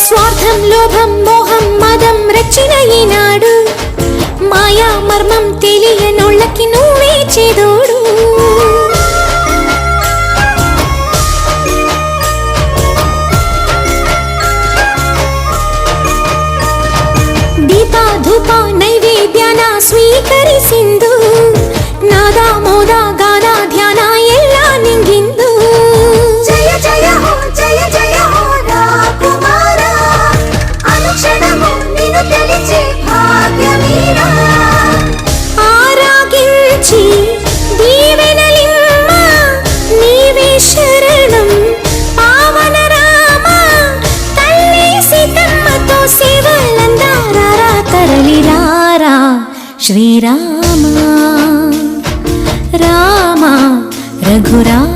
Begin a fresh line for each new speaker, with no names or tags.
స్వార్థం లోభం మోహం మదం రచిన ఈనాడు మాయా మర్మం తెలియనోళ్ళకి నువ్వే చేదోడు దీప ధూప నైవేద్యాನ ಸ್ವೀಕರಿಸಿಂದು ನಾದ ಮೋದ ಗಾನ ಧ್ಯಾನ ಎಲ್ಲ ನಿಂಗಿಂದು ಜಯ ಜಯ ಹೋ ಜಯ ಜಯ ಹೋ ರಾಕುಮಾರ ಅನುಕ್ಷಣಮು ನಿನು తెలిచే భాగ్యమీర ఆరాగించి దీవెనలిమ్మ నీవే శరణం పావన రామ తల్లి సీతమ్మతో సేవలందారా తరలిరారా శ్రీరామ రామ రఘురామ